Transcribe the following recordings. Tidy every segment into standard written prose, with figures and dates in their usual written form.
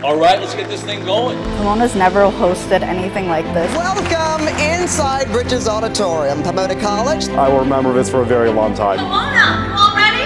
All right, let's get this thing going. Pomona's never hosted anything like this. Welcome inside Bridges Auditorium, Pomona College. I will remember this for a very long time. Pomona, you all ready?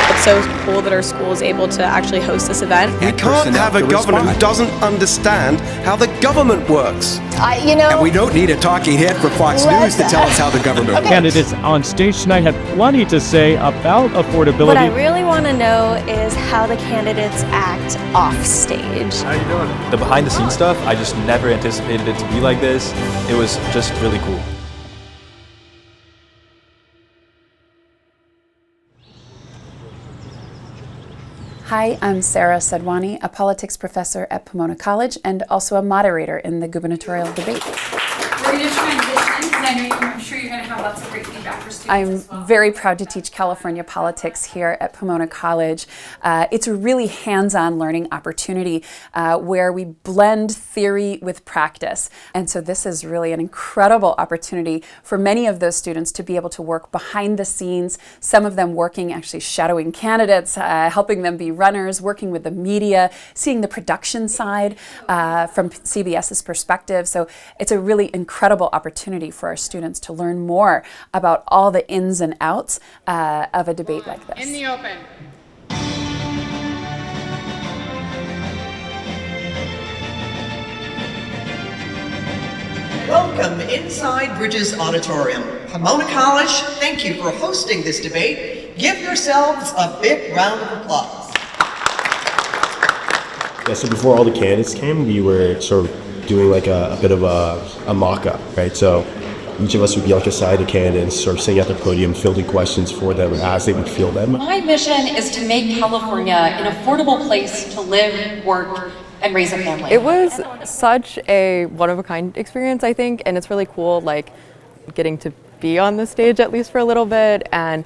It's so cool that our school is able to actually host this event. We can't have a governor who doesn't understand how the government works. And we don't need a talking head for Fox News to tell us how the government works. Candidates on stage tonight had plenty to say about affordability. What I really want to know is how the candidates act off stage. How you doing? The behind the scenes stuff, I just never anticipated it to be like this. It was just really cool. Hi, I'm Sarah Sadwani, a politics professor at Pomona College and also a moderator in the gubernatorial debate. We're going to transition because I'm sure you're going to have lots of great feedback for students I'm as well. very proud to teach California politics here at Pomona College. It's a really hands-on learning opportunity where we blend theory with practice. And so this is really an incredible opportunity for many of those students to be able to work behind the scenes, some of them working, actually shadowing candidates, helping them be runners, working with the media, seeing the production side from CBS's perspective. So it's a really incredible opportunity for our students to learn more about all the ins and outs of a debate like this. In the open. Welcome inside Bridges Auditorium. Pomona College, thank you for hosting this debate. Give yourselves a big round of applause. Yeah, so before all the candidates came, we were sort of doing like a bit of a mock-up, right? So each of us would be like assigned a candidate, sort of sitting at the podium, fielding questions for them as they would field them. My mission is to make California an affordable place to live, work, and raise a family. It was such a one-of-a-kind experience, I think, and it's really cool, like, getting to be on the stage at least for a little bit, and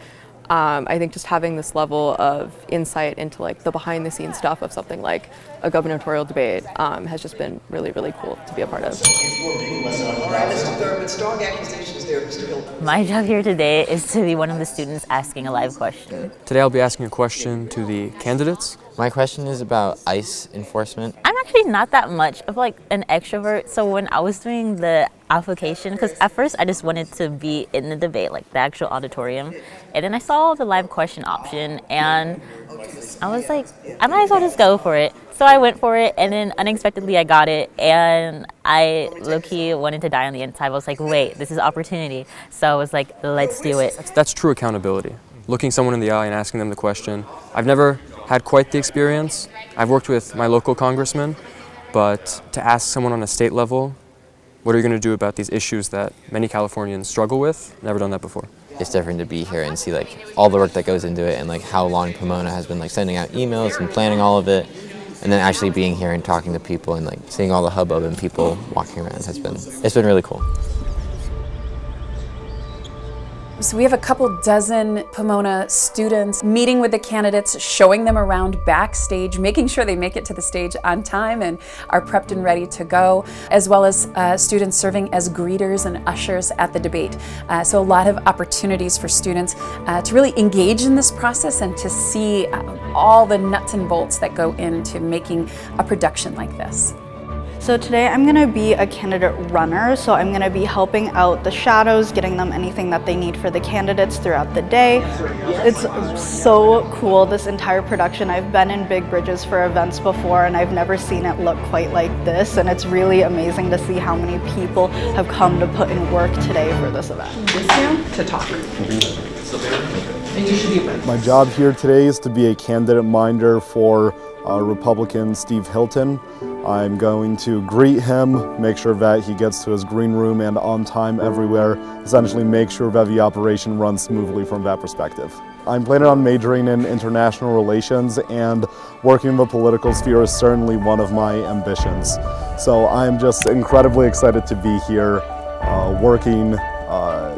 I think just having this level of insight into like the behind-the-scenes stuff of something like a gubernatorial debate has just been really, really cool to be a part of. All right, Mr. Thurmond, strong accusations there, Mr. Hilton. My job here today is to be one of the students asking a live question. Today I'll be asking a question to the candidates. My question is about ICE enforcement. I'm actually not that much of like an extrovert, so when I was doing the application, because at first I just wanted to be in the debate, like the actual auditorium, and then I saw the live question option, and I was like, I might as well just go for it. So I went for it, and then unexpectedly I got it, and I low-key wanted to die on the inside. I was like, wait, this is opportunity. So I was like, let's do it. That's true accountability. Looking someone in the eye and asking them the question. I've never had quite the experience. I've worked with my local congressman, but to ask someone on a state level, what are you going to do about these issues that many Californians struggle with? Never done that before. It's different to be here and see like all the work that goes into it and like how long Pomona has been like sending out emails and planning all of it, and then actually being here and talking to people and like seeing all the hubbub and people walking around it's been really cool. So we have a couple dozen Pomona students meeting with the candidates, showing them around backstage, making sure they make it to the stage on time and are prepped and ready to go, as well as students serving as greeters and ushers at the debate. So a lot of opportunities for students to really engage in this process and to see all the nuts and bolts that go into making a production like this. So today I'm going to be a candidate runner, so I'm going to be helping out the shadows, getting them anything that they need for the candidates throughout the day. It's so cool, this entire production. I've been in Big Bridges for events before and I've never seen it look quite like this, and it's really amazing to see how many people have come to put in work today for this event. To talk. And you should be ready. My job here today is to be a candidate minder for Republican Steve Hilton. I'm going to greet him, make sure that he gets to his green room and on time everywhere, essentially make sure that the operation runs smoothly from that perspective. I'm planning on majoring in international relations, and working in the political sphere is certainly one of my ambitions. So I'm just incredibly excited to be here working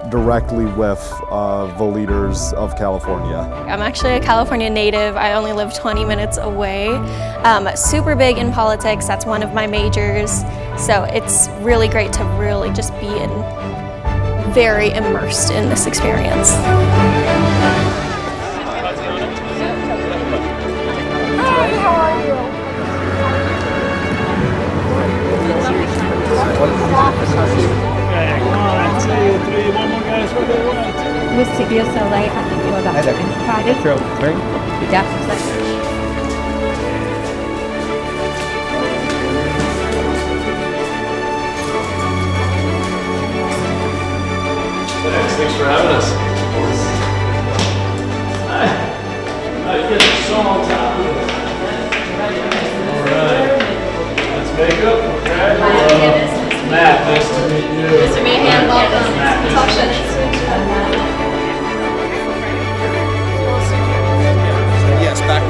directly with the leaders of California. I'm actually a California native. I only live 20 minutes away. Super big in politics, that's one of my majors. So it's really great to really just be very immersed in this experience. Hi. Ada, can you try this real quick? Yeah. Thanks for having us. Hi. You guys are so on top of it. All right. Let's make up. Okay. Matt, nice to meet you. Mr. Mahan, welcome. Yes, back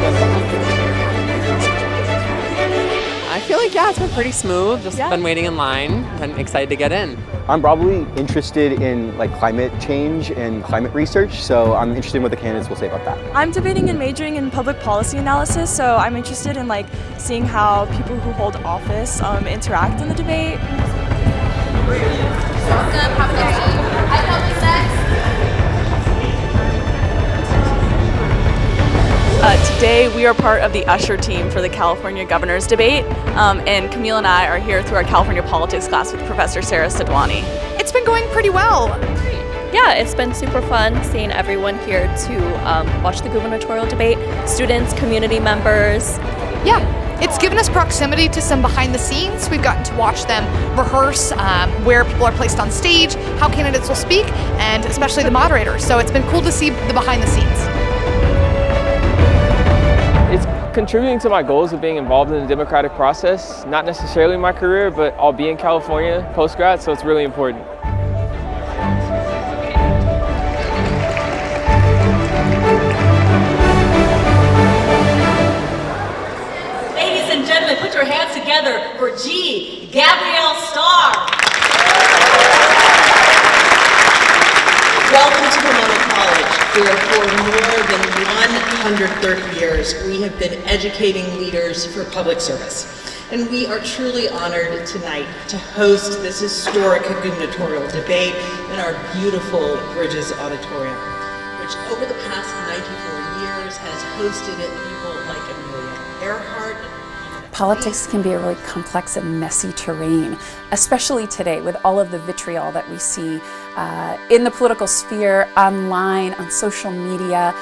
I feel like, yeah, it's been pretty smooth. Just been waiting in line and excited to get in. I'm probably interested in like climate change and climate research, so I'm interested in what the candidates will say about that. I'm debating and majoring in public policy analysis, so I'm interested in like seeing how people who hold office interact in the debate. Today we are part of the usher team for the California governor's debate, and Camille and I are here through our California politics class with Professor Sarah Sidwani. It's been going pretty well. Yeah, it's been super fun seeing everyone here to watch the gubernatorial debate, students, community members. Yeah, it's given us proximity to some behind the scenes. We've gotten to watch them rehearse where people are placed on stage, how candidates will speak, and especially the moderators. So it's been cool to see the behind the scenes. It's contributing to my goals of being involved in the democratic process, not necessarily my career, but I'll be in California post-grad, so it's really important. Ladies and gentlemen, put your hands together for Gabrielle Starr. Welcome to Pomona College, where for more than 130 years we have been educating leaders for public service. And we are truly honored tonight to host this historic gubernatorial debate in our beautiful Bridges Auditorium, which over the past 94 years has hosted people like Amelia Earhart. Politics can be a really complex and messy terrain, especially today with all of the vitriol that we see in the political sphere, online, on social media.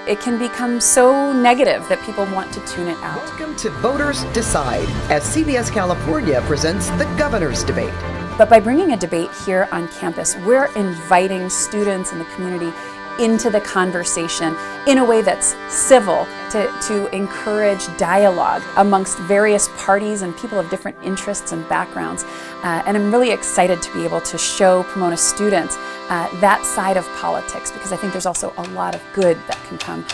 It can become so negative that people want to tune it out. Welcome to Voters Decide, as CBS California presents the Governor's Debate. But by bringing a debate here on campus, we're inviting students in the community into the conversation in a way that's civil, to encourage dialogue amongst various parties and people of different interests and backgrounds. And I'm really excited to be able to show Pomona students that side of politics, because I think there's also a lot of good that can come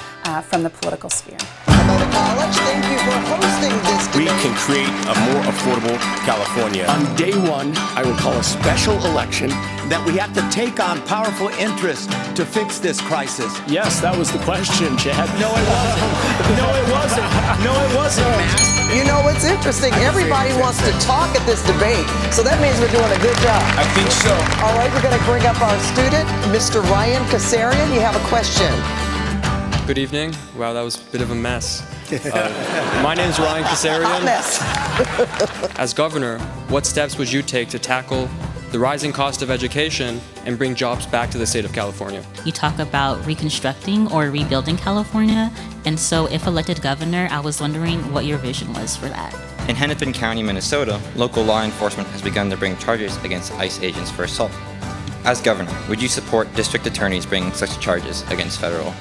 from the political sphere. Pomona College, thank you for hosting this debate. We can create a more affordable California. On day one, I will call a special election that we have to take on powerful interests to fix this crisis. Yes, that was the question, Chad. No, it wasn't. No, it wasn't. No, it wasn't, Matt. You know, it's interesting. Everybody wants to talk at this debate, so that means we're doing a good job. I think so. All right, we're going to bring up our student, Mr. Ryan Kasarian. You have a question. Good evening. Wow, that was a bit of a mess. My name is Ryan Kasarian. Hot mess. As governor, what steps would you take to tackle the rising cost of education and bring jobs back to the state of California? You talk about reconstructing or rebuilding California, and so if elected governor, I was wondering what your vision was for that. In Hennepin County, Minnesota, local law enforcement has begun to bring charges against ICE agents for assault. As governor, would you support district attorneys bringing such charges against federal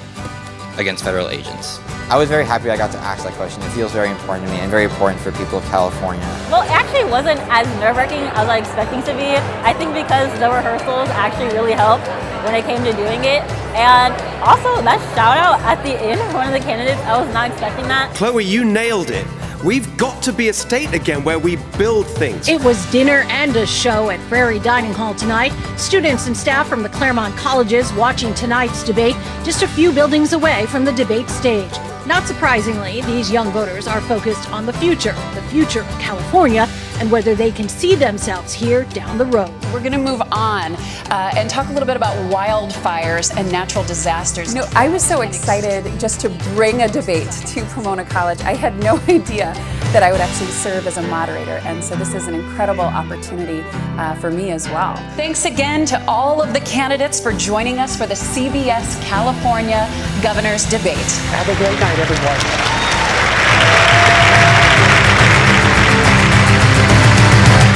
agents? I was very happy I got to ask that question. It feels very important to me and very important for people of California. Well, it actually wasn't as nerve-wracking as I was expecting to be. I think because the rehearsals actually really helped when it came to doing it. And also that shout out at the end of one of the candidates, I was not expecting that. Chloe, you nailed it. We've got to be a state again where we build things. It was dinner and a show at Prairie Dining Hall tonight. Students and staff from the Claremont colleges watching tonight's debate just a few buildings away from the debate stage. Not surprisingly, these young voters are focused on the future of California, and whether they can see themselves here down the road. We're going to move on and talk a little bit about wildfires and natural disasters. I was so excited just to bring a debate to Pomona College. I had no idea that I would actually serve as a moderator. And so this is an incredible opportunity for me as well. Thanks again to all of the candidates for joining us for the CBS California Governor's Debate. Have a great night, everyone.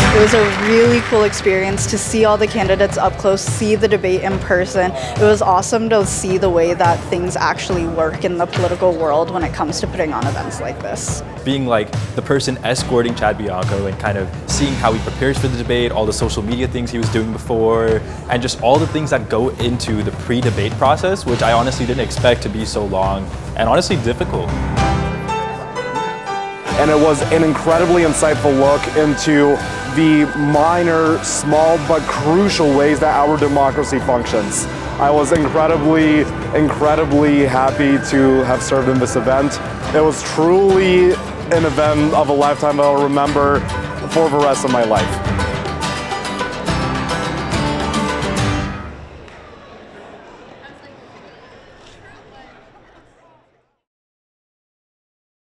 It was a really cool experience to see all the candidates up close, see the debate in person. It was awesome to see the way that things actually work in the political world when it comes to putting on events like this. Being like the person escorting Chad Bianco and kind of seeing how he prepares for the debate, all the social media things he was doing before, and just all the things that go into the pre-debate process, which I honestly didn't expect to be so long and honestly difficult. And it was an incredibly insightful look into the minor, small, but crucial ways that our democracy functions. I was incredibly happy to have served in this event. It was truly an event of a lifetime that I'll remember for the rest of my life.